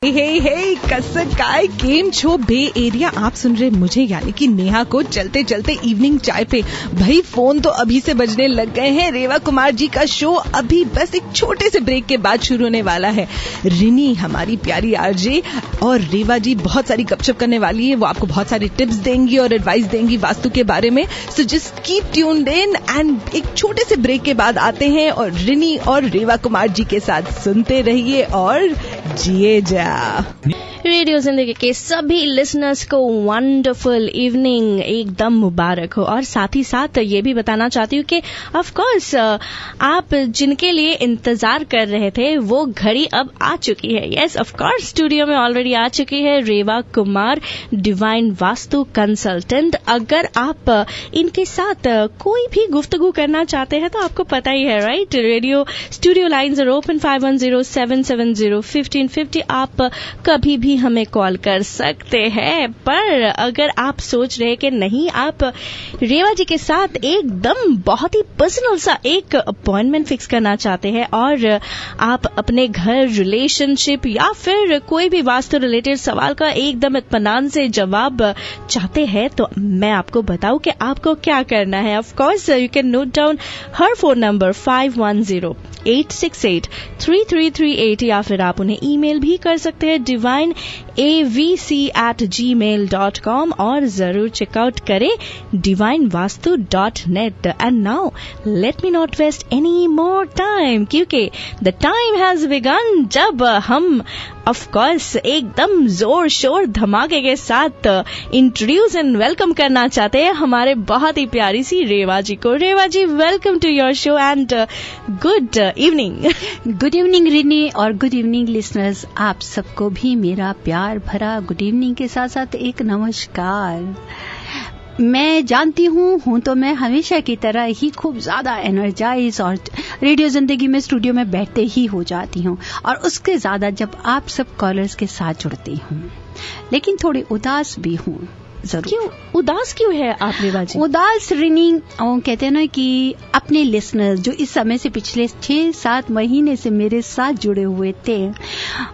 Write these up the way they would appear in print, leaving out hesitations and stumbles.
हे कसक काय game show बे area. आप सुन रहे मुझे यानी कि नेहा को चलते चलते इवनिंग चाय पे। भाई फोन तो अभी से बजने लग गए हैं। रेवा कुमार जी का शो अभी बस एक छोटे से ब्रेक के बाद शुरू होने वाला है। रिनी हमारी प्यारी आरजे और रेवा जी बहुत सारी गपशप करने वाली है। वो आपको बहुत सारी टिप्स देंगी और एडवाइस देंगी वास्तु के बारे में। So just keep tuned in and एक छोटे से ब्रेक के बाद आते हैं और रिनी और रेवा कुमार जी के साथ सुनते रहिए और जिए जा। रेडियो जिंदगी के सभी लिसनर्स को वंडरफुल इवनिंग एकदम मुबारक हो। और साथ ही साथ ये भी बताना चाहती हूँ कि ऑफ कोर्स आप जिनके लिए इंतजार कर रहे थे वो घड़ी अब आ चुकी है। यस ऑफ कोर्स स्टूडियो में ऑलरेडी आ चुकी है रेवा कुमार, डिवाइन वास्तु कंसल्टेंट। अगर आप इनके साथ कोई भी गुफ्तगू करना चाहते हैं तो आपको पता ही है right. Radio studio lines are open 5107701550। आप कभी भी हमें कॉल कर सकते हैं। पर अगर आप सोच रहे कि नहीं आप रेवा जी के साथ एकदम बहुत ही पर्सनल सा एक अपॉइंटमेंट फिक्स करना चाहते हैं और आप अपने घर, रिलेशनशिप या फिर कोई भी वास्तु रिलेटेड सवाल का एकदम इत्मीनान से जवाब चाहते हैं तो मैं आपको बताऊं कि आपको क्या करना है। Of course you can note down her phone number 5108683338 या फिर आप उन्हें ईमेल भी कर सकते हैं divineavc@gmail.com और जरूर चेकआउट करें divinevastu.net। And now let me not waste any more time क्योंकि द टाइम हैज बिगन जब हम ऑफ कोर्स एकदम जोर शोर धमाके के साथ इंट्रोड्यूस एंड वेलकम करना चाहते हैं हमारे बहुत ही प्यारी सी रेवा जी को। Reva ji welcome to your show and good evening. Good evening Rini और गुड इवनिंग लिसनर्स। आप सबको भी मेरा प्यार भरा गुड इवनिंग के साथ साथ एक नमस्कार। मैं जानती हूँ तो मैं हमेशा की तरह ही खूब ज्यादा एनर्जाइज और रेडियो जिंदगी में स्टूडियो में बैठते ही हो जाती हूँ और उसके ज्यादा जब आप सब कॉलर्स के साथ जुड़ती हूँ, लेकिन थोड़ी उदास भी हूँ जरूर। क्यों उदास क्यों है आप रेवा जी? उदास रिनी वो कहते हैं ना कि अपने लिसनर्स जो इस समय से पिछले 6-7 महीने से मेरे साथ जुड़े हुए थे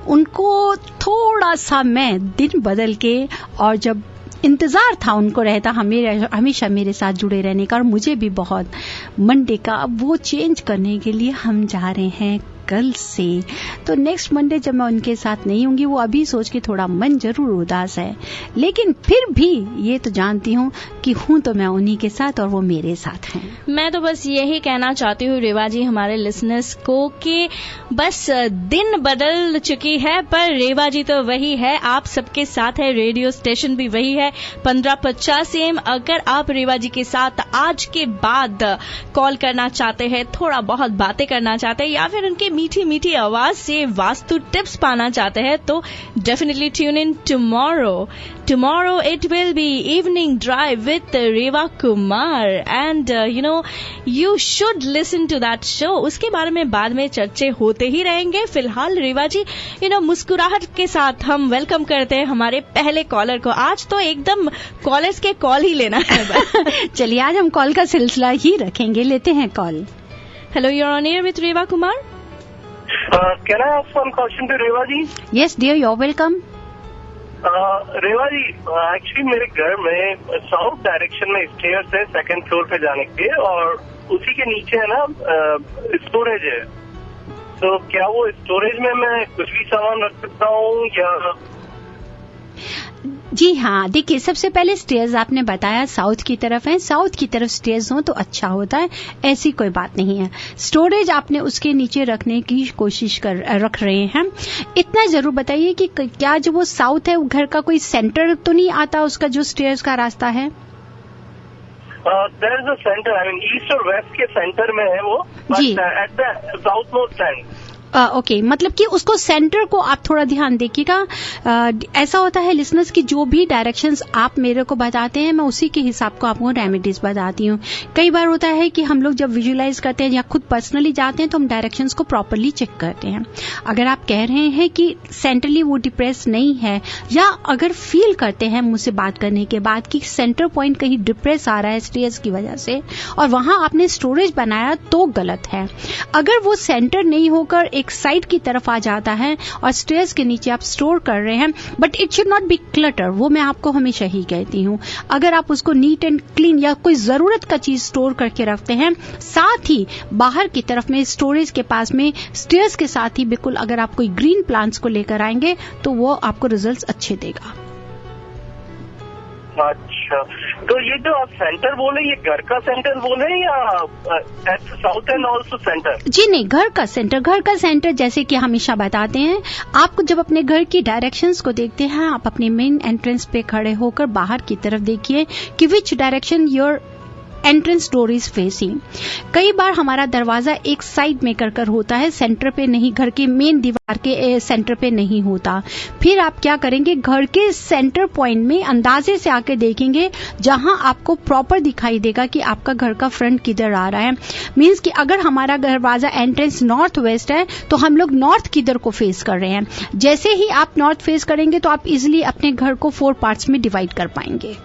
उनको थोड़ा सा मैं दिन बदल के और जब इंतजार था उनको रहता हमेशा मेरे साथ जुड़े रहने का और मुझे भी बहुत मंडे का वो चेंज करने के लिए हम जा रहे हैं कल से। तो नेक्स्ट मंडे जब मैं उनके साथ नहीं होंगी वो अभी सोच के थोड़ा मन जरूर उदास है, लेकिन फिर भी ये तो जानती हूँ कि हूँ तो मैं उन्हीं के साथ और वो मेरे साथ हैं। मैं तो बस यही कहना चाहती हूँ रेवा जी हमारे लिसनर्स को कि बस दिन बदल चुकी है पर रेवा जी तो वही है, आप सबके साथ है। रेडियो स्टेशन भी वही है 1550 AM। अगर आप रेवा जी के साथ आज के बाद कॉल करना चाहते हैं, थोड़ा बहुत बातें करना चाहते हैं या फिर उनके मीठी मीठी आवाज से वास्तु टिप्स पाना चाहते हैं तो definitely tune in tomorrow it will be evening drive with Reva Kumar and you should listen to that show. उसके बारे में बाद में चर्चे होते ही रहेंगे। फिलहाल रेवा जी मुस्कुराहट के साथ हम वेलकम करते हैं हमारे पहले कॉलर को। आज तो एकदम कॉलर्स के कॉल ही लेना है। चलिए आज हम कॉल का सिलसिला ही रखेंगे, लेते हैं call. Hello you are on air with Reva Kumar. Can I ask one question to Reva ji? Yes dear, you're welcome. Reva ji actually मेरे घर में साउथ डायरेक्शन में स्टेयर्स है 2nd फ्लोर पे जाने के और उसी के नीचे है ना स्टोरेज है। तो क्या वो स्टोरेज में मैं कुछ भी सामान रख सकता हूँ या? जी हाँ, देखिए सबसे पहले स्टेयर्स आपने बताया साउथ की तरफ है, साउथ की तरफ स्टेयर्स हो तो अच्छा होता है, ऐसी कोई बात नहीं है। स्टोरेज आपने उसके नीचे रखने की कोशिश रख रहे हैं। इतना जरूर बताइए कि क्या जो वो साउथ है वो घर का कोई सेंटर तो नहीं आता उसका जो स्टेयर्स का रास्ता है? There is a centre, I mean east और वेस्ट के सेंटर में है वो, जी at the south most end. Okay, मतलब कि उसको सेंटर को आप थोड़ा ध्यान देखिएगा। ऐसा होता है लिसनर्स कि जो भी डायरेक्शंस आप मेरे को बताते हैं मैं उसी के हिसाब को आपको रेमेडीज बताती हूँ। कई बार होता है कि हम लोग जब विजुअलाइज करते हैं या खुद पर्सनली जाते हैं तो हम डायरेक्शंस को प्रॉपरली चेक करते हैं। अगर आप कह रहे हैं कि सेंट्रली वो डिप्रेस नहीं है या अगर फील करते हैं मुझसे बात करने के बाद कि सेंटर पॉइंट कहीं डिप्रेस आ रहा है स्टेयर्स की वजह से और वहां आपने स्टोरेज बनाया तो गलत है। अगर वो सेंटर नहीं होकर एक साइड की तरफ आ जाता है और स्टेयर्स के नीचे आप स्टोर कर रहे हैं, but it should not be clutter. वो मैं आपको हमेशा ही कहती हूँ, अगर आप उसको नीट एंड क्लीन या कोई जरूरत का चीज स्टोर करके रखते हैं, साथ ही बाहर की तरफ में स्टोरेज के पास में स्टेयर्स के साथ ही बिल्कुल अगर आप कोई ग्रीन प्लांट्स को लेकर आएंगे तो वो आपको रिजल्ट्स अच्छे देगा। अच्छा, तो ये जो आप सेंटर बोले, ये घर का सेंटर बोले या at south end also centre? जी नहीं, घर का सेंटर। घर का सेंटर जैसे कि हमेशा बताते हैं, आपको जब अपने घर की डायरेक्शंस को देखते हैं, आप अपने मेन एंट्रेंस पे खड़े होकर बाहर की तरफ देखिए कि which direction your entrance door is facing. कई बार हमारा दरवाजा एक साइड में कर होता है, सेंटर पे नहीं, घर के मेन दीवार के सेंटर पे नहीं होता। फिर आप क्या करेंगे, घर के सेंटर पॉइंट में अंदाजे से आके देखेंगे, जहां आपको प्रॉपर दिखाई देगा कि आपका घर का फ्रंट किधर आ रहा है। मींस कि अगर हमारा दरवाजा एंट्रेंस नॉर्थ वेस्ट है तो हम लोग नॉर्थ किधर को फेस कर रहे हैं। जैसे ही आप नॉर्थ फेस करेंगे तो आप इजिली अपने घर को 4 पार्ट्स में डिवाइड कर पाएंगे।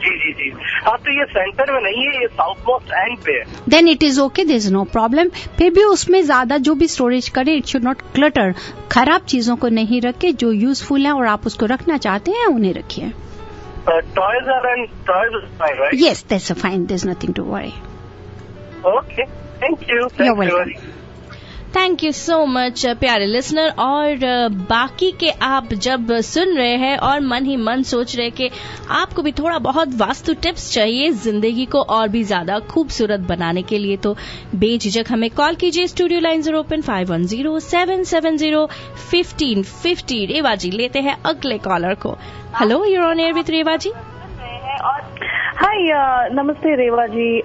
जी। हाँ, तो ये सेंटर में नहीं है, ये साउथ मोस्ट एंड पे है। Then it is okay, there is no problem. फिर भी उसमें ज्यादा जो भी स्टोरेज करें, इट शुड नॉट क्लटर। खराब चीजों को नहीं रखे, जो यूजफुल है और आप उसको रखना चाहते हैं उन्हें रखिए। Toys are fine, right? Yes, that's fine, there is nothing to worry. Okay, thank you. You're welcome. Thank you so much प्यारे लिसनर। और बाकी के आप जब सुन रहे हैं और मन ही मन सोच रहे कि आपको भी थोड़ा बहुत वास्तु टिप्स चाहिए जिंदगी को और भी ज्यादा खूबसूरत बनाने के लिए, तो बेझिझक हमें कॉल कीजिए। Studio lines are open 5107701550। Reva ji लेते हैं अगले कॉलर को। Hello, you are on air with Reva ji. Hi, नमस्ते रेवा जी।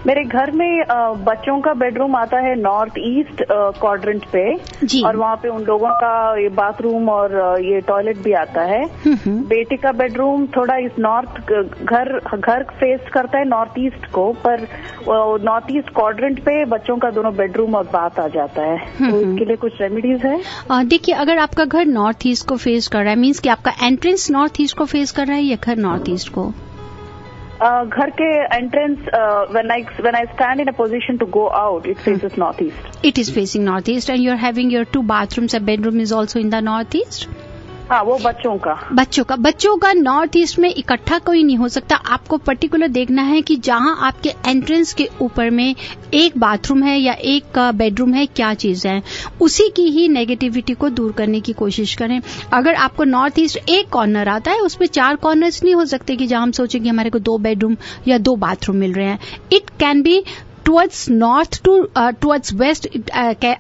मेरे घर में बच्चों का बेडरूम आता है नॉर्थ ईस्ट क्वाड्रेंट पे जी। और वहाँ पे उन लोगों का ये बाथरूम और ये टॉयलेट भी आता है। बेटी का बेडरूम थोड़ा इस नॉर्थ घर फेस करता है नॉर्थ ईस्ट को, पर नॉर्थ ईस्ट क्वाड्रेंट पे बच्चों का दोनों बेडरूम और बाथ आ जाता है। तो इसके लिए कुछ रेमेडीज है? देखिए, अगर आपका घर नॉर्थ ईस्ट को फेस कर रहा है, मीन्स कि आपका एंट्रेंस नॉर्थ ईस्ट को फेस कर रहा है या घर नॉर्थ ईस्ट को? घर के entrance, when I stand in a position to go out, it faces northeast. It is facing northeast, and you're having your 2 bathrooms. A bedroom is also in the northeast. हाँ, वो बच्चों का north east में इकट्ठा कोई नहीं हो सकता। आपको पर्टिकुलर देखना है कि जहां आपके एंट्रेंस के ऊपर में एक बाथरूम है या एक बेडरूम है, क्या चीज है, उसी की ही नेगेटिविटी को दूर करने की कोशिश करें। अगर आपको नॉर्थ ईस्ट एक कॉर्नर आता है, उसमें 4 कॉर्नर्स नहीं हो सकते कि जहां हम सोचें कि हमारे को 2 बेडरूम या 2 बाथरूम मिल रहे हैं। It can be towards north to towards west,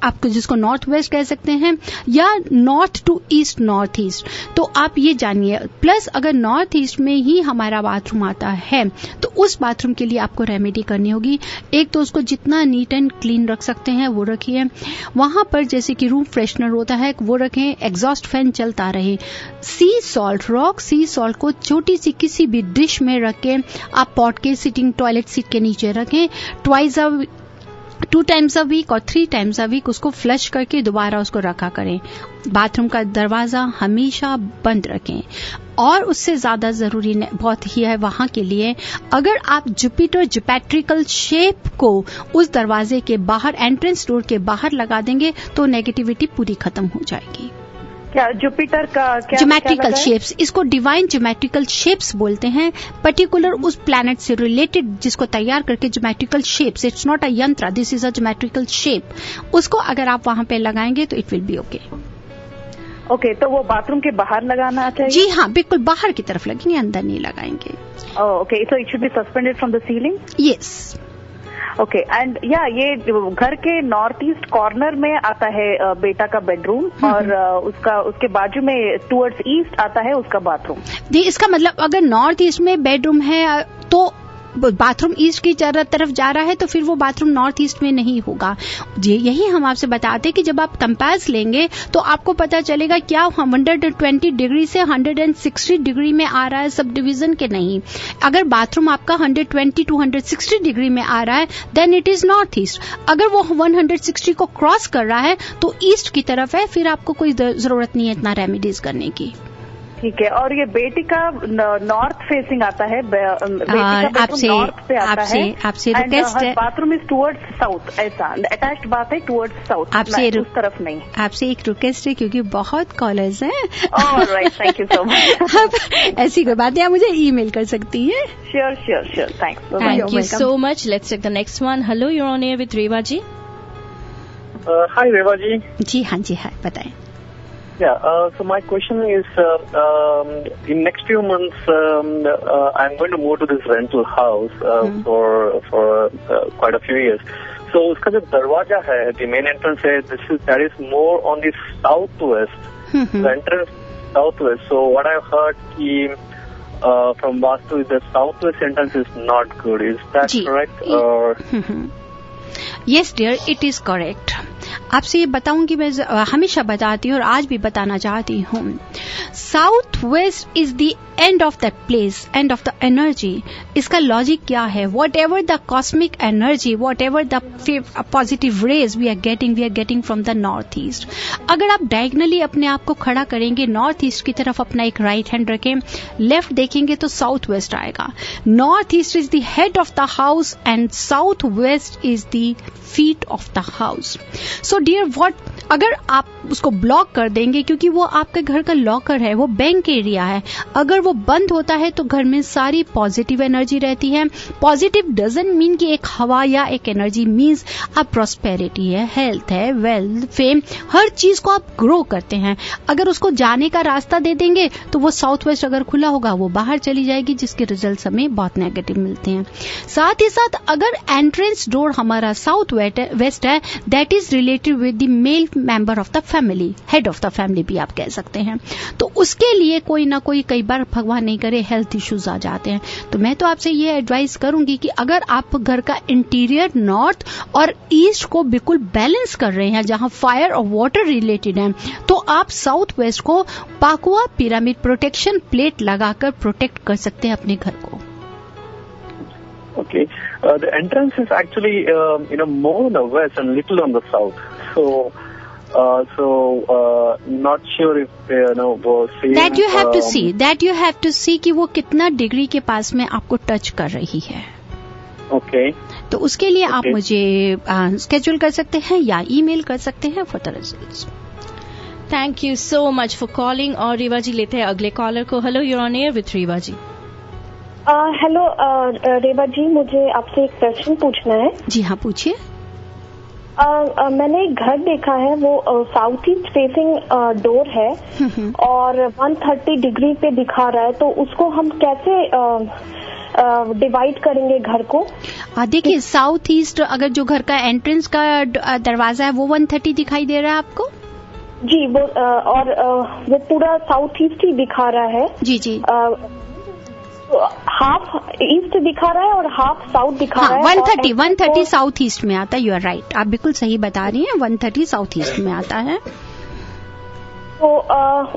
आपको जिसको नॉर्थ वेस्ट कह सकते हैं, या north to east north east. तो आप ये जानिए। प्लस अगर नॉर्थ ईस्ट में ही हमारा बाथरूम आता है तो उस बाथरूम के लिए आपको रेमेडी करनी होगी। एक तो उसको जितना नीट एंड क्लीन रख सकते हैं वो रखिए। वहां पर जैसे कि रूम फ्रेशनर होता है वो रखें, एग्जॉस्ट फैन चलता रहे। सी सॉल्ट, रॉक सी सॉल्ट को छोटी सी किसी भी डिश में रख के आप पॉट के सिटिंग टॉयलेट सीट के नीचे रखें। 2 times a week और 3 times a week उसको फ्लश करके दोबारा उसको रखा करें। बाथरूम का दरवाजा हमेशा बंद रखें। और उससे ज्यादा जरूरी बहुत ही है वहां के लिए, अगर आप जुपिटर ज्योमेट्रिकल शेप को उस दरवाजे के बाहर, एंट्रेंस डोर के बाहर लगा देंगे तो नेगेटिविटी पूरी खत्म हो जाएगी। क्या जुपिटर का क्या ज्योमेट्रिकल शेप्स, इसको डिवाइन ज्योमेट्रिकल शेप्स बोलते हैं। पर्टिकुलर उस प्लैनेट से रिलेटेड जिसको तैयार करके geometrical shapes, it's not a yantra, this is a geometrical shape, उसको अगर आप वहां पे लगाएंगे तो it will be okay. Okay, तो वो बाथरूम के बाहर लगाना चाहिए? जी हाँ, बिल्कुल बाहर की तरफ लगेंगे, अंदर नहीं लगाएंगे। Okay, so it should be suspended from the ceiling? Yes. Okay, and ये घर के नॉर्थ ईस्ट कॉर्नर में आता है बेटा का बेडरूम और उसके बाजू में टुवर्ड्स ईस्ट आता है उसका बाथरूम। इसका मतलब अगर नॉर्थ ईस्ट में बेडरूम है तो बाथरूम ईस्ट की तरफ जा रहा है तो फिर वो बाथरूम नॉर्थ ईस्ट में नहीं होगा। यही हम आपसे बताते हैं कि जब आप कंपास लेंगे तो आपको पता चलेगा क्या 120 डिग्री से 160 डिग्री में आ रहा है, सब डिवीजन के नहीं। अगर बाथरूम आपका 120 to 160 डिग्री में आ रहा है then it is north east. अगर वो 160 को क्रॉस कर रहा है तो ईस्ट की तरफ है, फिर आपको कोई जरूरत नहीं है इतना रेमेडीज करने की। ठीक है। और ये बेटी का नॉर्थ फेसिंग आता है, आपसे रिक्वेस्ट है, बाथरूम इज टुवर्ड्स साउथ, ऐसा अटैच्ड बात है टुवर्ड्स साउथ, उस तरफ नहीं। आपसे एक रिक्वेस्ट है क्योंकि बहुत कॉलर्स हैं। Alright, thank you so much. ऐसी कोई बात है, आप मुझे ईमेल कर सकती हैं। Sure, thank you so much. Let's take the next one. Hello, you are on air with Reva ji. Hi Reva ji. जी हाँ, बताएं। Yeah, so my question is, in next few months, I'm going to move to this rental house for quite a few years. So उसका जो दरवाजा है, the main entrance है, that is more on the southwest. The entrance southwest. So what I've heard from Vastu is the southwest entrance is not good. Is that correct? Or Yes dear, it is correct. आपसे ये बताऊंगी, मैं हमेशा बताती हूँ और आज भी बताना चाहती हूँ, south west is the end of that place, end of the energy. इसका लॉजिक क्या है? Whatever the cosmic energy, whatever the positive rays we are getting from the north east. अगर आप डायगनली अपने आप को खड़ा करेंगे, नॉर्थ ईस्ट की तरफ अपना एक राइट हैंड रखें, लेफ्ट देखेंगे तो साउथ वेस्ट आएगा। North east is the head of the house and south west is the feet of the house. So dear, what अगर आप उसको ब्लॉक कर देंगे, क्योंकि वो आपके घर का लॉकर है, वो बैंक एरिया है, अगर वो बंद होता है तो घर में सारी पॉजिटिव एनर्जी रहती है। पॉजिटिव डजंट मीन कि एक हवा या एक एनर्जी, मीन्स आप प्रॉस्पेरिटी है, हेल्थ है, वेल्थ, फेम, हर चीज को आप ग्रो करते हैं। अगर उसको जाने का रास्ता दे देंगे तो वो साउथ वेस्ट अगर खुला होगा वो बाहर चली जाएगी, जिसके रिजल्ट हमें बहुत नेगेटिव मिलते हैं। साथ ही साथ अगर एंट्रेंस डोर हमारा साउथ वेस्ट है, that is related with the male member of the family, head of the family भी आप कह सकते हैं। तो उसके लिए कोई ना कोई, कई बार भगवान नहीं करे, हेल्थ इश्यूज आ जाते हैं। तो मैं तो आपसे ये एडवाइस करूंगी कि अगर आप घर का इंटीरियर नॉर्थ और ईस्ट को बिल्कुल बैलेंस कर रहे हैं, जहां फायर और वाटर रिलेटेड है, तो आप साउथ वेस्ट को पाकुआ पिरामिड प्रोटेक्शन प्लेट लगाकर प्रोटेक्ट कर सकते हैं अपने घर को। Okay, the entrance is actually more on the west and little on the south. So not sure if same, that you have to see कि वो कितना डिग्री के पास में आपको टच कर रही है। Okay. तो उसके लिए आप मुझे स्केड्यूल कर सकते हैं या ईमेल कर सकते हैं for the results. Thank you so much for calling. और रेवा जी लेते हैं अगले कॉलर को। Hello, you are on air with Reva ji. Hello Reva ji, मुझे आपसे एक प्रश्न पूछना है। जी हाँ, पूछिए। मैंने एक घर देखा है, वो साउथ ईस्ट फेसिंग डोर है और 130 डिग्री पे दिखा रहा है, तो उसको हम कैसे डिवाइड करेंगे घर को? देखिए, साउथ ईस्ट अगर जो घर का एंट्रेंस का दरवाजा है वो 130 दिखाई दे रहा है आपको? जी, वो और वो पूरा साउथ ईस्ट ही दिखा रहा है। जी। हाफ ईस्ट दिखा रहा है और हाफ साउथ दिखा रहा है। 130 साउथ ईस्ट में आता है। यू आर राइट, आप बिल्कुल सही बता रही हैं, 130 साउथ ईस्ट में आता है। तो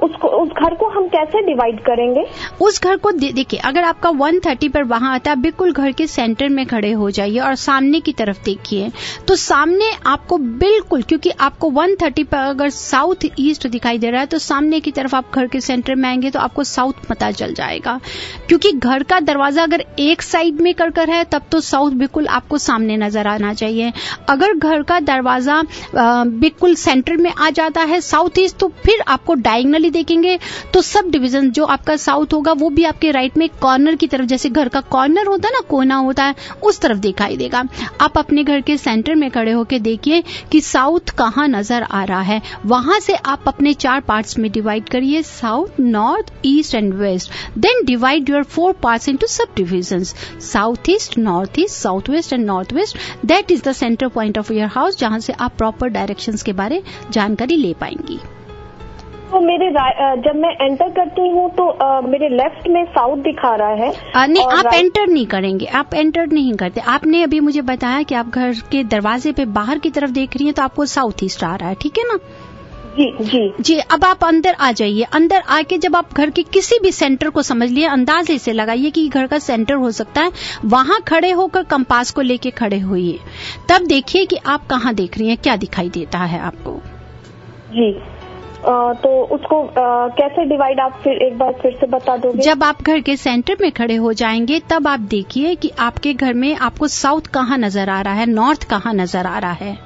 उस घर को हम कैसे डिवाइड करेंगे? उस घर को देखिए, अगर आपका 130 पर वहां आता है, बिल्कुल घर के सेंटर में खड़े हो जाइए और सामने की तरफ देखिए, तो सामने आपको बिल्कुल, क्योंकि आपको 130 पर अगर साउथ ईस्ट दिखाई दे रहा है, तो सामने की तरफ आप घर के सेंटर में आएंगे तो आपको साउथ पता चल जाएगा। क्योंकि घर का दरवाजा अगर एक साइड में कर है, तब तो साउथ बिल्कुल आपको सामने नजर आना चाहिए। अगर घर का दरवाजा बिल्कुल सेंटर में आ जाता है साउथ ईस्ट, तो फिर आपको डायगनली देखेंगे तो सब डिवीजन जो आपका साउथ होगा वो भी आपके राइट में कॉर्नर की तरफ, जैसे घर का कॉर्नर होता है ना, कोना होता है, उस तरफ दिखाई देगा। आप अपने घर के सेंटर में खड़े होकर देखिए कि साउथ कहाँ नजर आ रहा है, वहां से आप अपने 4 पार्ट्स में डिवाइड करिए, south, north, east and west. Then divide your 4 parts into sub divisions, south east, north east, south west and north west. That is the centre point of your house, जहां से आप proper directions के बारे जानकारी ले पाएंगी। तो जब मैं एंटर करती हूँ तो मेरे लेफ्ट में साउथ दिखा रहा है। नहीं, आप एंटर नहीं करेंगे, आप एंटर नहीं करते। आपने अभी मुझे बताया कि आप घर के दरवाजे पे बाहर की तरफ देख रही हैं, तो आपको साउथ ईस्ट आ रहा है, ठीक है ना? जी। अब आप अंदर आ जाइए। अंदर आके जब आप घर के किसी भी सेंटर को समझ लिए, अंदाजे से लगाइए कि घर का सेंटर हो सकता है, वहां खड़े होकर कंपास को लेके खड़े होइए। तब देखिए कि आप कहाँ देख रही हैं, क्या दिखाई देता है आपको। जी। तो उसको कैसे डिवाइड आप फिर एक बार फिर से बता दोगे? जब आप घर के सेंटर में खड़े हो जाएंगे तब आप देखिए कि आपके घर में आपको साउथ कहाँ नजर आ रहा है, नॉर्थ कहाँ नजर आ रहा है।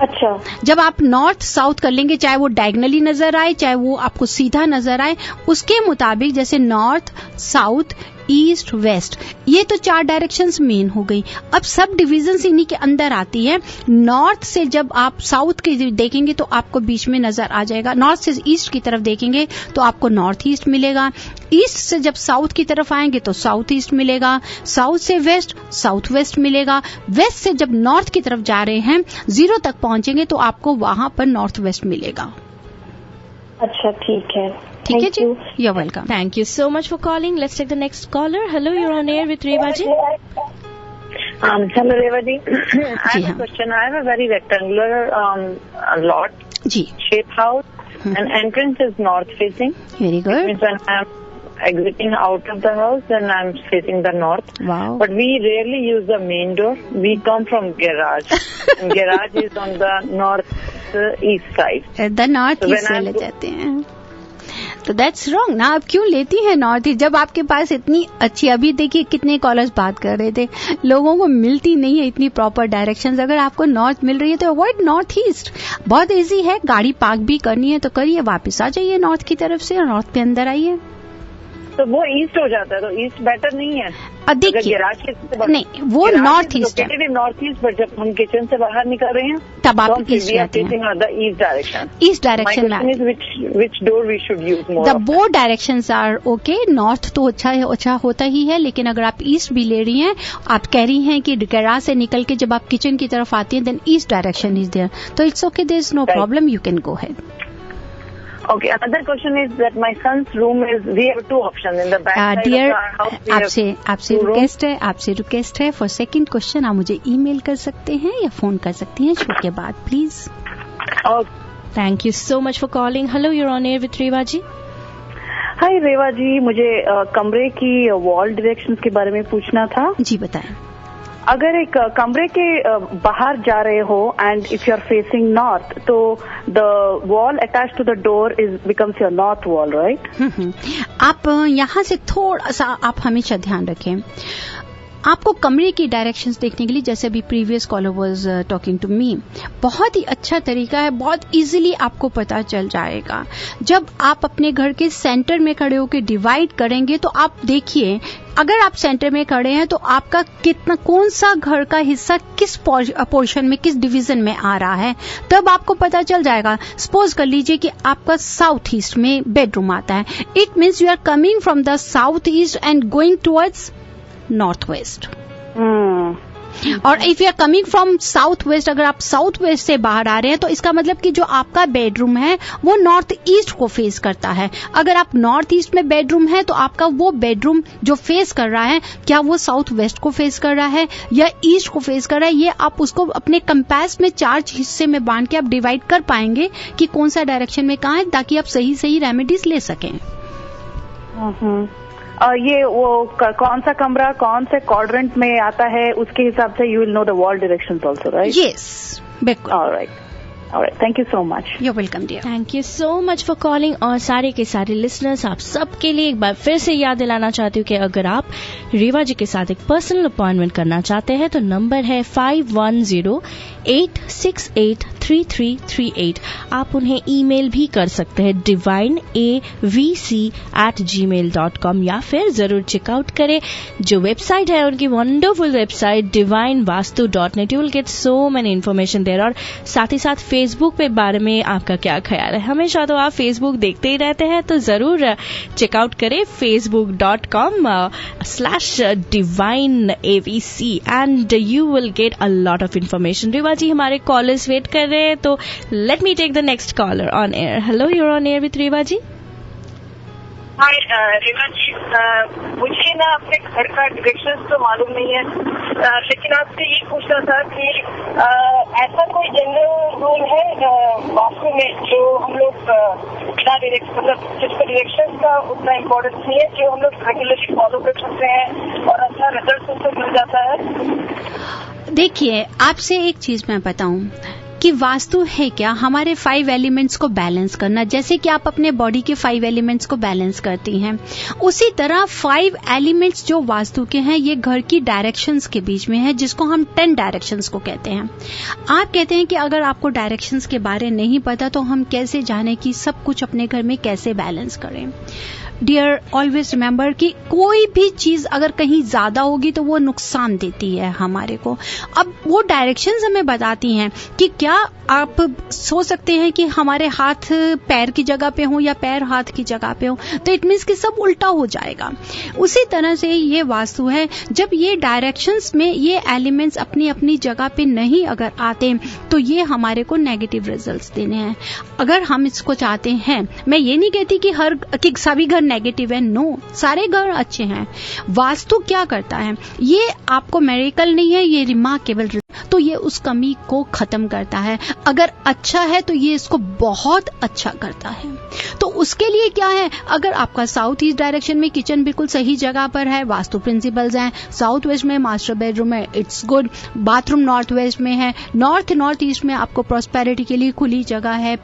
अच्छा, जब आप नॉर्थ साउथ कर लेंगे, चाहे वो डायगनली नजर आए चाहे वो आपको सीधा नजर आए, उसके मुताबिक जैसे नॉर्थ, साउथ, ईस्ट, वेस्ट, ये तो 4 डायरेक्शंस मेन हो गई। अब सब डिविजन्स इन्हीं के अंदर आती है। नॉर्थ से जब आप साउथ के देखेंगे तो आपको बीच में नजर आ जाएगा, नॉर्थ से ईस्ट की तरफ देखेंगे तो आपको नॉर्थ ईस्ट मिलेगा, ईस्ट से जब साउथ की तरफ आएंगे तो साउथ ईस्ट मिलेगा, साउथ से वेस्ट साउथ वेस्ट मिलेगा, वेस्ट से जब नॉर्थ की तरफ जा रहे हैं 0 तक पहुंचेंगे तो आपको वहां पर नॉर्थ वेस्ट मिलेगा। अच्छा, ठीक है, ठीक है जी, you are welcome. Thank you so much for calling. Let's take the next caller. Hello, you're on air with Reva ji. Hello, Reva ji. I have a हाँ। question. I have a very rectangular lot, जी, shape house, and entrance is north facing. Very It good, means when I'm exiting out of the house, then I'm facing the north. Wow. But we rarely use the main door. We come from garage. And garage is on the north east side. The north east से ले जाते हैं, तो that's wrong ना। आप क्यों लेती हैं नॉर्थ ईस्ट जब आपके पास इतनी अच्छी, अभी देखिए कितने कॉलर्स बात कर रहे थे, लोगों को मिलती नहीं है इतनी प्रॉपर डायरेक्शंस। अगर आपको नॉर्थ मिल रही है तो अवॉइड नॉर्थ ईस्ट, बहुत इजी है। गाड़ी पार्क भी करनी है तो करिए, वापस आ जाइए नॉर्थ की तरफ से और नॉर्थ के अंदर आइए। तो वो ईस्ट हो जाता है, तो ईस्ट बेटर नहीं है। देखिए, नहीं वो नॉर्थ ईस्ट है, नॉर्थ ईस्ट, बट जब हम किचन से बाहर निकल रहे हैं तब आप तो ईस्ट जाते हैं, ईस्ट डायरेक्शन। ईस्ट डायरेक्शन में which door we should use more? The both directions are okay. North तो अच्छा होता ही है, लेकिन अगर आप ईस्ट भी ले रही हैं, आप कह रही हैं कि गैराज से निकल के जब आप किचन की तरफ आती हैं then east direction is there, तो it's okay, there is no problem, you can go ahead. Okay, another question is that my son's room is, we have 2 options in the back side dear, of our house. आपसे request है for second question आप मुझे email कर सकते हैं या phone कर सकती हैं शो के बाद, please. Thank you so much for calling. Hello, you're on air with Reva ji. हाय रेवा जी, मुझे कमरे की वॉल डायरेक्शंस के बारे में पूछना था। जी बताएं। अगर एक कमरे के बाहर जा रहे हो and if you are facing north, तो the wall attach to the door is becomes your north wall, right? आप यहाँ से थोड़ा सा आप हमेशा ध्यान रखें, आपको कमरे की डायरेक्शंस देखने के लिए, जैसे अभी previous caller was talking to me, बहुत ही अच्छा तरीका है, बहुत इजीली आपको पता चल जाएगा। जब आप अपने घर के सेंटर में खड़े होकर डिवाइड करेंगे तो आप देखिए, अगर आप सेंटर में खड़े हैं तो आपका कितना, कौन सा घर का हिस्सा किस पोर्शन में, किस डिवीजन में आ रहा है, तब आपको पता चल जाएगा। सपोज कर लीजिए कि आपका साउथ ईस्ट में बेडरूम आता है, it means you are coming from the south east and going towards north west. और if you are coming from south west, अगर आप साउथ वेस्ट से बाहर आ रहे हैं तो इसका मतलब कि जो आपका बेडरूम है वो नॉर्थ ईस्ट को फेस करता है। अगर आप नॉर्थ ईस्ट में बेडरूम है तो आपका वो बेडरूम जो फेस कर रहा है, क्या वो साउथ वेस्ट को फेस कर रहा है या ईस्ट को फेस कर रहा है, ये आप उसको अपने कंपास में 4 हिस्से में बांट के आप डिवाइड कर पाएंगे कि कौन सा डायरेक्शन में कहाँ है, ताकि आप सही सही रेमेडीज ले सकें। ये वो कौन सा कमरा कौन से क्वाड्रेंट में आता है, उसके हिसाब से you will know the wall directions also, right? Yes, बिल्कुल। Alright, thank you so much. You welcome dear. Thank you so much for calling. और सारे के सारे लिसनर्स, आप सबके लिए एक बार फिर से याद दिलाना चाहती हूँ कि अगर आप रीवा जी के साथ एक पर्सनल अपॉइंटमेंट करना चाहते हैं तो नंबर है 5108683338। आप उन्हें ईमेल भी कर सकते हैं divineavc@gmail.com, या फिर जरूर चेकआउट करें जो वेबसाइट है उनकी wonderful website divinevastu.net। You will get so many information there. और साथ ही साथ फेसबुक पे बारे में आपका क्या ख्याल है? हमेशा तो आप फेसबुक देखते ही रहते हैं, तो जरूर चेकआउट करें facebook.com/divineavc and you will get a lot of information. Riva ji, हमारे कॉलर्स वेट कर रहे हैं, तो let me take the next caller on air. Hello, you're on air with Riva ji. Hi Reva ji, मुझे ना अपने घर का डायरेक्शन तो मालूम नहीं है, लेकिन आपसे ये पूछना था कि ऐसा कोई जनरल रूल है वास्तु में जो हम लोग बिना डायरेक्शन, मतलब जिसको डायरेक्शन का उतना इम्पोर्टेंस नहीं है, जो हम लोग रेगुलरली फॉलो कर सकते हैं और अच्छा रिजल्ट उससे मिल जाता है? देखिए, आपसे एक चीज मैं बताऊं कि वास्तु है क्या, हमारे 5 एलिमेंट्स को बैलेंस करना। जैसे कि आप अपने बॉडी के 5 एलिमेंट्स को बैलेंस करती हैं, उसी तरह 5 एलिमेंट्स जो वास्तु के हैं ये घर की डायरेक्शंस के बीच में है, जिसको हम 10 डायरेक्शंस को कहते हैं। आप कहते हैं कि अगर आपको डायरेक्शंस के बारे नहीं पता तो हम कैसे जाने कि सब कुछ अपने घर में कैसे बैलेंस करें। डियर, ऑलवेज रिमेंबर कि कोई भी चीज अगर कहीं ज्यादा होगी तो वो नुकसान देती है हमारे को। अब वो डायरेक्शंस हमें बताती हैं कि क्या आप सोच सकते हैं कि हमारे हाथ पैर की जगह पे हो या पैर हाथ की जगह पे हो, तो इट मीन्स कि सब उल्टा हो जाएगा। उसी तरह से ये वास्तु है, जब ये डायरेक्शंस में ये एलिमेंट्स अपनी अपनी जगह पे नहीं अगर आते तो ये हमारे को नेगेटिव रिजल्ट्स देने हैं। अगर हम इसको चाहते हैं, मैं ये नहीं कहती कि सभी घर नेगेटिव है, नो, सारे घर अच्छे हैं। वास्तु क्या करता है, ये आपको मेरेकल नहीं है, ये रिमार्केबल, तो ये उस कमी को खत्म करता है। अगर अच्छा है तो ये इसको बहुत अच्छा करता है। तो उसके लिए क्या है, अगर आपका साउथ ईस्ट डायरेक्शन में किचन बिल्कुल सही जगह पर है, वास्तु प्रिंसिपल्स हैं, साउथ वेस्ट में मास्टर बेडरूम है, it's good, bathroom north west में है, नॉर्थ ईस्ट में आपको प्रॉस्पेरिटी के लिए खुली जगह है,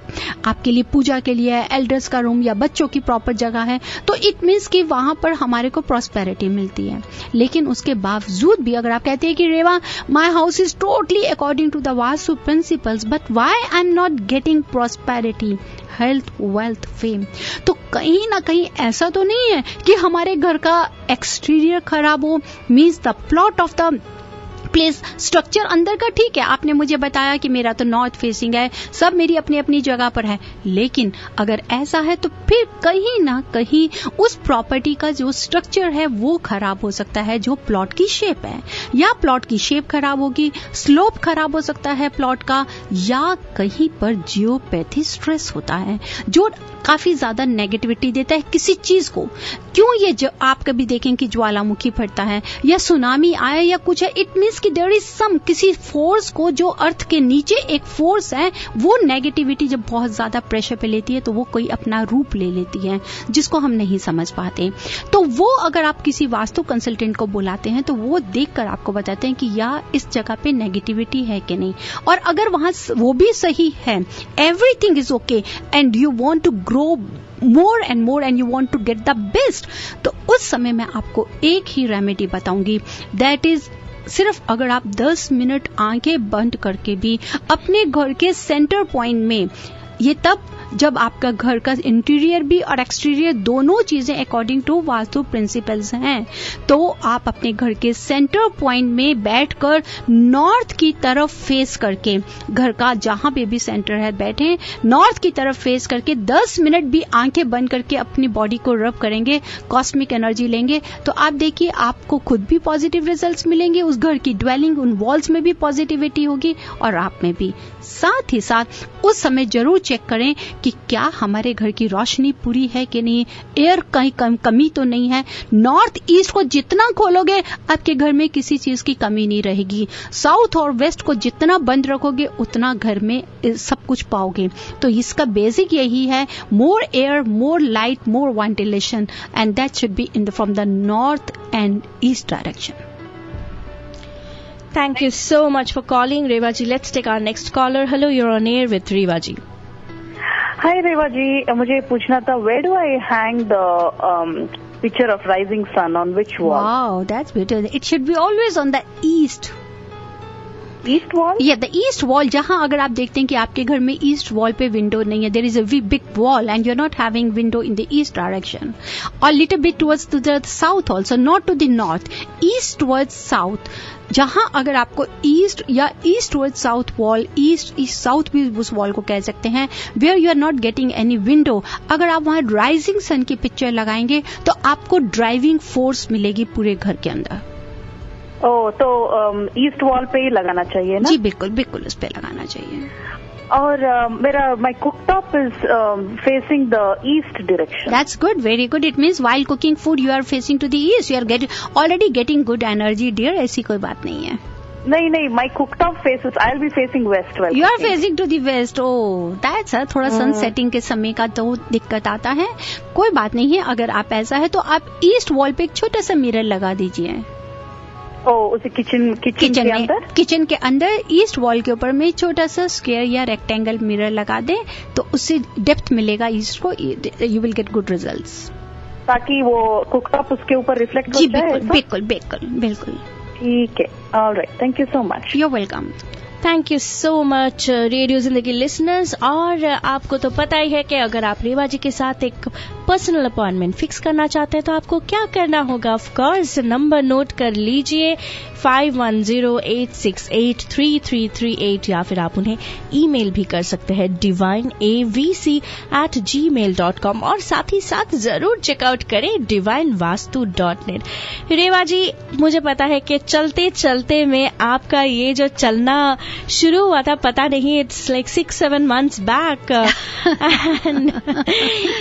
आपके लिए पूजा के लिए एल्डर्स का रूम या बच्चों की प्रॉपर जगह है, तो इट मीन्स कि वहां पर हमारे को प्रॉस्पेरिटी मिलती है। लेकिन उसके बावजूद भी अगर आप कहते हैं कि Reva, my house is totally according to the vastu principles, but why I am not getting prosperity, health, wealth, fame, तो कहीं ना कहीं ऐसा तो नहीं है कि हमारे घर का एक्सटीरियर खराब हो, means the plot of the place, structure अंदर का ठीक है, आपने मुझे बताया कि मेरा तो नॉर्थ फेसिंग है, सब मेरी अपनी अपनी जगह पर है, लेकिन अगर ऐसा है तो फिर कहीं ना कहीं उस प्रॉपर्टी का जो स्ट्रक्चर है वो खराब हो सकता है, जो प्लॉट की शेप है, या प्लॉट की शेप खराब होगी, स्लोप खराब हो सकता है प्लॉट का, या कहीं पर जियोपैथी स्ट्रेस होता है जो काफी ज्यादा नेगेटिविटी देता है किसी चीज को। क्यों ये जो आप कभी देखें कि ज्वालामुखी फटता है या सुनामी आया या कुछ है, इट मीन्स कि देयर इज सम किसी फोर्स को, जो अर्थ के नीचे एक फोर्स है, वो नेगेटिविटी जब बहुत ज्यादा प्रेशर पे लेती है तो वो कोई अपना रूप ले लेती है जिसको हम नहीं समझ पाते। तो वो अगर आप किसी वास्तु कंसल्टेंट को बुलाते हैं तो वो देखकर आपको बताते हैं कि या इस जगह पे नेगेटिविटी है कि नहीं, और अगर वहां वो भी सही है, everything is okay and you want to grow more and more and you want to get the best, तो उस समय मैं आपको एक ही रेमेडी बताऊंगी, दैट इज सिर्फ अगर आप 10 मिनट आंखें बंद करके भी अपने घर के सेंटर पॉइंट में, ये तब जब आपका घर का इंटीरियर भी और एक्सटीरियर दोनों चीजें अकॉर्डिंग टू वास्तु प्रिंसिपल्स हैं, तो आप अपने घर के सेंटर पॉइंट में बैठकर नॉर्थ की तरफ फेस करके, घर का जहां पे भी सेंटर है बैठे, नॉर्थ की तरफ फेस करके 10 मिनट भी आंखें बंद करके अपनी बॉडी को रब करेंगे, कॉस्मिक एनर्जी लेंगे, तो आप देखिए आपको खुद भी पॉजिटिव रिजल्ट्स मिलेंगे, उस घर की ड्वेलिंग, उन वॉल्स में भी पॉजिटिविटी होगी और आप में भी। साथ ही साथ उस समय जरूर चेक करें कि क्या हमारे घर की रोशनी पूरी है कि नहीं, एयर कहीं कमी तो नहीं है। नॉर्थ ईस्ट को जितना खोलोगे आपके घर में किसी चीज की कमी नहीं रहेगी, साउथ और वेस्ट को जितना बंद रखोगे उतना घर में सब कुछ पाओगे। तो इसका बेसिक यही है, मोर air, more light, more ventilation, and that should be in from the north and east direction. Thank you so much for calling, Reva ji. Let's take our next caller. Hello, you're on air with Reva ji. Hi, Reva ji. मुझे पूछना था, where do I hang the picture of rising sun, on which wall? Wow, that's beautiful. It should be always on the east. East wall? या the east wall, जहां अगर आप देखते हैं कि आपके घर में ईस्ट वॉल पे विंडो नहीं है, there is a big wall and you are not having window in the east direction, और little bit towards to the south also, not to the north, east towards south, जहां अगर आपको east या east towards south wall, east south भी उस wall को कह सकते हैं, where you are not getting any window, अगर आप वहां राइजिंग सन की पिक्चर लगाएंगे तो आपको ड्राइविंग फोर्स मिलेगी पूरे घर के अंदर। तो ईस्ट वॉल पे ही लगाना चाहिए ना? जी बिल्कुल बिल्कुल, उस पे लगाना चाहिए। और मेरा my cooktop is facing the east direction. That's good, very good. It means while cooking food you are facing to the east, you are already getting good energy dear, ऐसी कोई बात नहीं है। नहीं, my cooktop faces, I will be facing west. You are facing to the west, oh that's थोड़ा sun setting के समय का तो दिक्कत आता है, कोई बात नहीं है। अगर आप ऐसा है तो आप ईस्ट वॉल पे एक छोटा सा मिरर लगा दीजिए। उसे किचन के अंदर, किचन के अंदर ईस्ट वॉल के ऊपर में छोटा सा स्क्वायर या रेक्टेंगल मिरर लगा दे तो उससे डेप्थ मिलेगा ईस्ट को, you will get good results, ताकि वो कुकटॉप उसके ऊपर रिफ्लेक्ट हो जाए। बिल्कुल बिल्कुल बिल्कुल। ठीक है, alright, thank you so much. You welcome. Thank you so much radio जिंदगी लिसनर्स। और आपको तो पता ही है कि अगर आप रेवा जी के साथ एक पर्सनल अपॉइंटमेंट फिक्स करना चाहते हैं तो आपको क्या करना होगा। ऑफ कोर्स नंबर नोट कर लीजिए 5108683338 या फिर आप उन्हें ईमेल भी कर सकते हैं divineavc@gmail.com और साथ ही साथ जरूर चेकआउट करें divinevastu.net। रेवा जी, मुझे पता है कि चलते चलते में आपका ये जो चलना शुरू हुआ था, पता नहीं, it's like 6-7 months back, and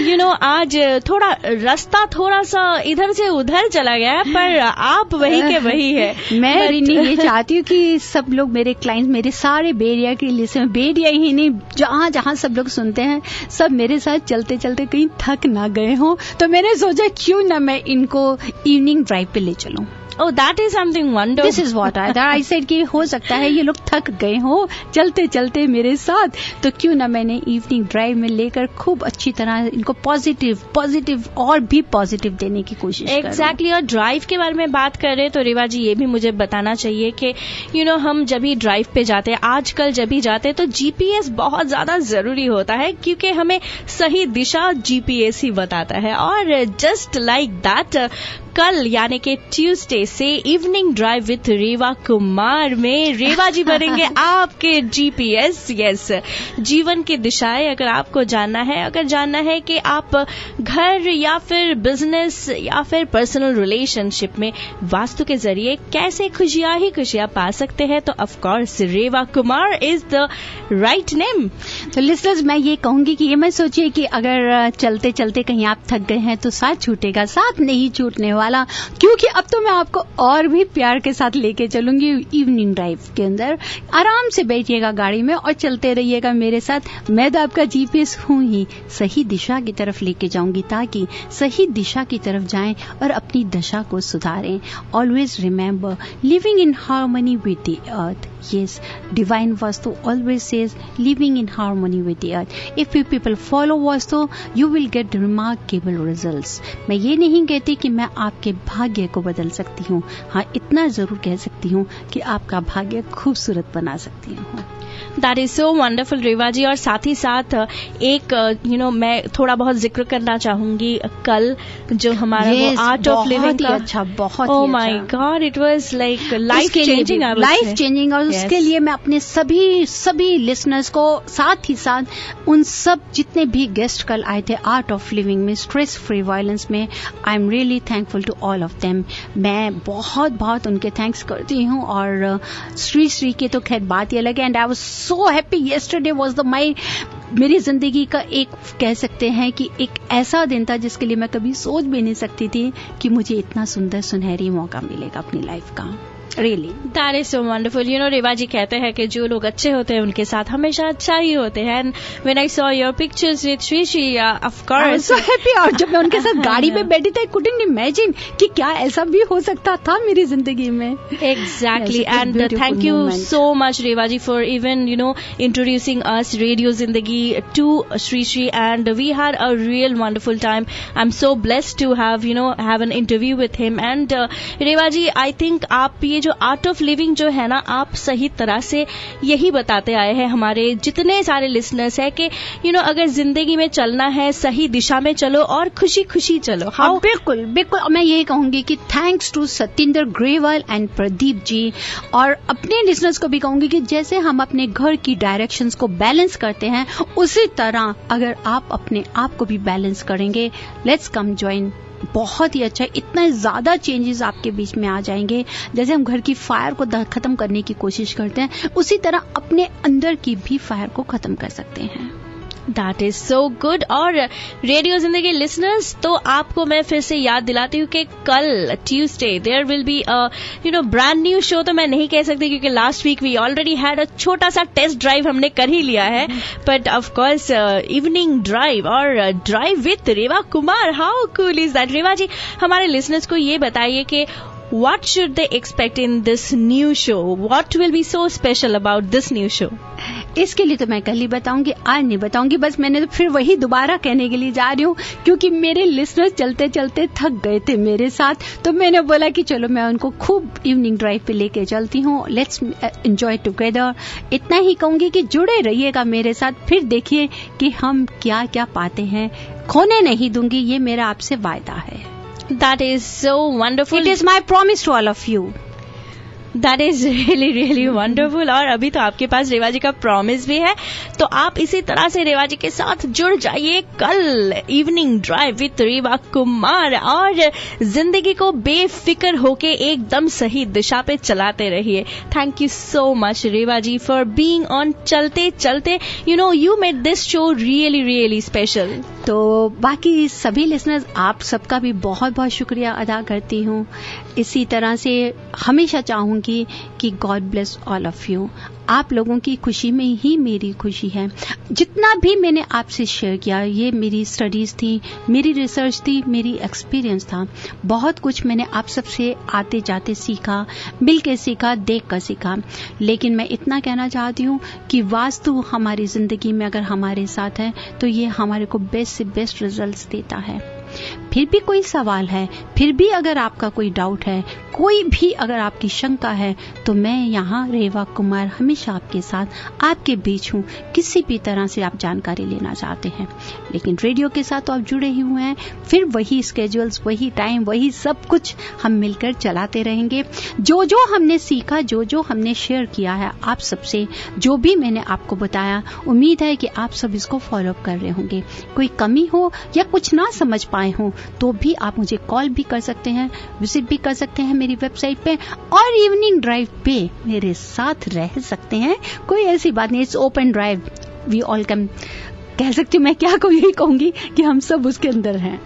you know आज थोड़ा रास्ता थोड़ा सा इधर से उधर चला गया, पर आप वही के वही है। मैं रिनी ये चाहती हूँ कि सब लोग मेरे क्लाइंट्स, मेरे सारे बे एरिया के लिए, बे एरिया ही नहीं, जहाँ जहाँ सब लोग सुनते हैं, सब मेरे साथ चलते चलते कहीं थक ना गए हों, तो मैंने सोचा क्यों ना मैं इनको इवनिंग ड्राइव पे ले चलूं। Oh, that is something wonderful. This is what I said कि हो सकता है ये लोग थक गए हो चलते चलते मेरे साथ, तो क्यों ना मैंने इवनिंग ड्राइव में लेकर खूब अच्छी तरह इनको पॉजिटिव और भी पॉजिटिव देने की कोशिश करूं। Exactly, और ड्राइव के बारे में बात कर रहे हैं तो रेवा जी ये भी मुझे बताना चाहिए कि यू नो हम जब भी ड्राइव पे जाते हैं, आजकल जब भी जाते हैं तो जीपीएस बहुत ज्यादा जरूरी होता है, क्योंकि हमें सही दिशा जीपीएस ही बताता है। और जस्ट लाइक दैट कल यानी कि ट्यूसडे से evening drive with Reva Kumar में रेवा जी बनेंगे आपके जीपीएस। यस, जीवन की दिशाएं अगर आपको जानना है, अगर जानना है कि आप घर या फिर बिजनेस या फिर पर्सनल रिलेशनशिप में वास्तु के जरिए कैसे खुशियां ही खुशियां पा सकते हैं, तो of course Reva Kumar is the right name. तो लिसनर्स, मैं ये कहूंगी कि ये मत सोचिए कि अगर चलते चलते कहीं आप थक गए हैं तो साथ छूटेगा, साथ नहीं छूटने वाला, क्योंकि अब तो मैं आपको और भी प्यार के साथ लेके चलूंगी इवनिंग ड्राइव के अंदर। आराम से बैठिएगा गाड़ी में और चलते रहिएगा मेरे साथ। मैं तो आपका जीपीएस हूं ही, सही दिशा की तरफ लेके जाऊंगी ताकि सही दिशा की तरफ जाएं और अपनी दशा को सुधारें। Always remember living in harmony with the earth. Yes, Divine Vastu always says living in harmony with the earth. If you people follow Vastu, you will get remarkable results. मैं ये नहीं कहती कि मैं आपके भाग्य को बदल सकती हूँ, हाँ इतना जरूर कह सकती हूँ कि आपका भाग्य खूबसूरत बना सकती हूँ। दैट इज सो वंडरफुल रेवा जी। और साथ ही साथ एक मैं थोड़ा बहुत जिक्र करना चाहूंगी, कल जो हमारा वो आर्ट ऑफ लिविंग का, अच्छा, बहुत oh my God, it was like life changing. और उसके लिए मैं अपने सभी लिसनर्स को, साथ ही साथ उन सब जितने भी गेस्ट कल आए थे आर्ट ऑफ लिविंग में, स्ट्रेस फ्री वायलेंस में, I am really thankful to all of them. मैं बहुत उनके थैंक्स करती हूँ। और श्री के तो खैर बात ही अलग है, and I was so happy. Yesterday was मेरी जिंदगी का एक, कह सकते हैं कि एक ऐसा दिन था जिसके लिए मैं कभी सोच भी नहीं सकती थी कि मुझे इतना सुंदर सुनहरी मौका मिलेगा अपनी लाइफ का। Really, that is so wonderful. You know, रेवा जी कहते हैं कि जो लोग अच्छे होते हैं उनके साथ हमेशा अच्छा ही होते हैं। And when I saw your pictures with Shrishi, of course, I was so happy. और जब मैं उनके साथ गाड़ी में बैठी थी, I couldn't imagine कि क्या ऐसा भी हो सकता था मेरी जिंदगी में। Exactly, yes, and thank you so much, Reva ji, for even introducing us Radio Zindagi to Shrishi, and we had a real wonderful time. I'm so blessed to have an interview with him. And Reva ji, I think आप ये जो art of living जो है ना, आप सही तरह से यही बताते आए हैं हमारे जितने सारे लिसनर्स है कि अगर जिंदगी में चलना है सही दिशा में चलो और खुशी खुशी चलो। हाँ, बिल्कुल। मैं यही कहूंगी कि thanks to Satyendra Grewal and Pradeep ji, और अपने लिसनर्स को भी कहूंगी कि जैसे हम अपने घर की डायरेक्शंस को बैलेंस करते हैं, उसी तरह अगर आप अपने आप को भी बैलेंस करेंगे, लेट्स कम ज्वाइन। बहुत ही अच्छा, इतना ज्यादा चेंजेस आपके बीच में आ जाएंगे। जैसे हम घर की फायर को खत्म करने की कोशिश करते हैं, उसी तरह अपने अंदर की भी फायर को खत्म कर सकते हैं। That is so good. और रेडियो जिंदगी लिसनर्स, तो आपको मैं फिर से याद दिलाती हूँ कि कल Tuesday there will be brand new show. तो मैं नहीं कह सकती क्योंकि last week we already had a छोटा सा टेस्ट ड्राइव हमने कर ही लिया है, but of course evening drive और drive with Reva Kumar. How cool is that. Reva ji, हमारे लिसनर्स को ये बताइए कि what should they expect in this new show? What will be so special about this new show? इसके लिए तो मैं कल ही बताऊंगी, आज नहीं बताऊंगी। बस मैंने तो फिर वही दोबारा कहने के लिए जा रही हूँ, क्योंकि मेरे लिसनर्स चलते चलते थक गए थे मेरे साथ, तो मैंने बोला कि चलो मैं उनको खूब इवनिंग ड्राइव पे लेके चलती हूँ। Let's enjoy together. इतना ही कहूंगी कि जुड़े रहिएगा मेरे साथ, फिर देखिए कि हम क्या क्या पाते हैं। खोने नहीं दूंगी, ये मेरा आपसे वायदा है। That is so wonderful. It is my promise to all of you. That is really really wonderful. और अभी तो आपके पास रेवा जी का प्रॉमिस भी है, तो आप इसी तरह से रेवा जी के साथ जुड़ जाइए कल evening drive with Reva Kumar, और जिंदगी को बेफिक्र होके एकदम सही दिशा पे चलाते रहिए। Thank you so much Reva ji for being on चलते चलते। You made this show really really special. तो बाकी सभी लिसनर्स, आप सबका भी बहुत बहुत शुक्रिया अदा करती हूँ। इसी तरह से हमेशा चाहूंगी कि God bless all of you. आप लोगों की खुशी में ही मेरी खुशी है। जितना भी मैंने आपसे शेयर किया, ये मेरी स्टडीज थी, मेरी रिसर्च थी, मेरी एक्सपीरियंस था। बहुत कुछ मैंने आप सबसे आते जाते सीखा, मिल के सीखा, देख कर सीखा। लेकिन मैं इतना कहना चाहती हूँ कि वास्तु हमारी जिंदगी में अगर हमारे साथ है तो ये हमारे को बेस्ट से बेस्ट रिजल्ट्स देता है। फिर भी कोई सवाल है, फिर भी अगर आपका कोई डाउट है, कोई भी अगर आपकी शंका है, तो मैं यहाँ रेवा कुमार हमेशा आपके साथ, आपके बीच हूँ। किसी भी तरह से आप जानकारी लेना चाहते हैं, लेकिन रेडियो के साथ तो आप जुड़े ही हुए हैं, फिर वही स्केड्यूल्स, वही टाइम, वही सब कुछ हम मिलकर चलाते रहेंगे। जो जो हमने सीखा, जो जो हमने शेयर किया है आप सबसे, जो भी मैंने आपको बताया, उम्मीद है कि आप सब इसको फॉलो कर रहे होंगे। कोई कमी हो या कुछ ना समझ पाए हो तो भी आप मुझे कॉल भी कर सकते हैं, विजिट भी कर सकते हैं मेरी वेबसाइट पे, और इवनिंग ड्राइव पे मेरे साथ रह सकते हैं। कोई ऐसी बात नहीं, it's open drive, we all can. कह सकती हूँ मैं, क्या को यही कहूंगी कि हम सब उसके अंदर हैं।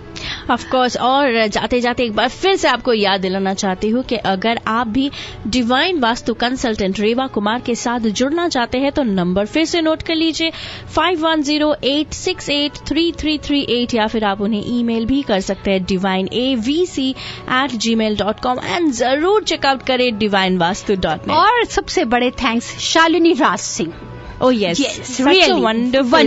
Of course. और जाते जाते एक बार फिर से आपको याद दिलाना चाहती हूँ कि अगर आप भी डिवाइन वास्तु कंसल्टेंट रेवा कुमार के साथ जुड़ना चाहते हैं तो नंबर फिर से नोट कर लीजिए 5108683338, या फिर आप उन्हें ईमेल भी कर सकते हैं divineavc@gmail.com, एंड जरूर चेकआउट करें divinevastu.net। और सबसे बड़े thanks Shalini Raj Singh. Oh yes, really wonderful.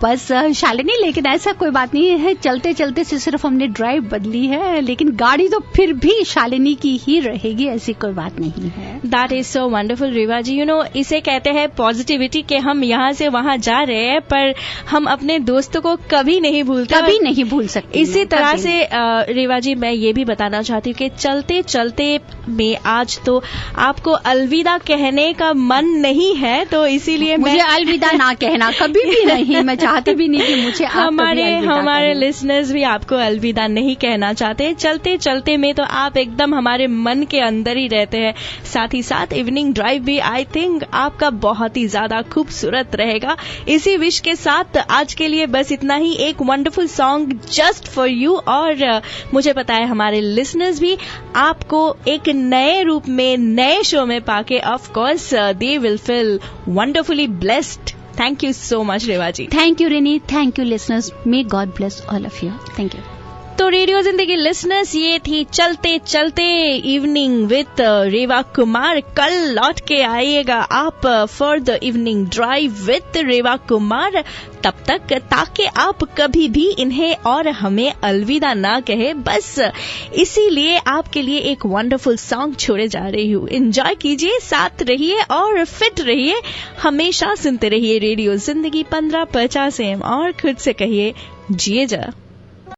बस शालिनी, लेकिन ऐसा कोई बात नहीं है, चलते चलते से सिर्फ हमने ड्राइव बदली है, लेकिन गाड़ी तो फिर भी शालिनी की ही रहेगी, ऐसी कोई बात नहीं है। That is so wonderful, रेवा जी। इसे कहते हैं पॉजिटिविटी, कि हम यहाँ से वहाँ जा रहे हैं पर हम अपने दोस्तों को कभी नहीं भूलते, कभी नहीं भूल सकते। इसी तरह से रेवा जी मैं ये भी बताना चाहती हूँ कि चलते चलते में आज तो आपको अलविदा कहने का मन नहीं है, तो इसीलिए मुझे अलविदा ना कहना कभी भी नहीं, मैं चाहती भी नहीं कि मुझे हमारे लिसनर्स भी आपको अलविदा नहीं कहना चाहते। चलते चलते में तो आप एकदम हमारे मन के अंदर ही रहते हैं। साथ ही साथ इवनिंग ड्राइव भी आई थिंक आपका बहुत ही ज्यादा खूबसूरत रहेगा। इसी विश के साथ आज के लिए बस इतना ही। एक wonderful song just for you, और मुझे पता है हमारे लिसनर्स भी आपको एक नए रूप में, नए शो में पाके of course they will feel wonderfully blessed. Thank you so much, Reva ji. Thank you, Rini. Thank you, listeners. May God bless all of you. Thank you. तो रेडियो जिंदगी लिसनर्स, ये थी चलते चलते इवनिंग विद रेवा कुमार। कल लौट के आइएगा आप for the evening drive with Reva Kumar. तब तक ताकि आप कभी भी इन्हें और हमें अलविदा ना कहे, बस इसीलिए आपके लिए एक वंडरफुल सॉन्ग छोड़े जा रही हूँ। एंजॉय कीजिए, साथ रहिए और फिट रहिए। हमेशा सुनते रहिए रेडियो जिंदगी 1550 AM, और खुद से कहिए जिए जा।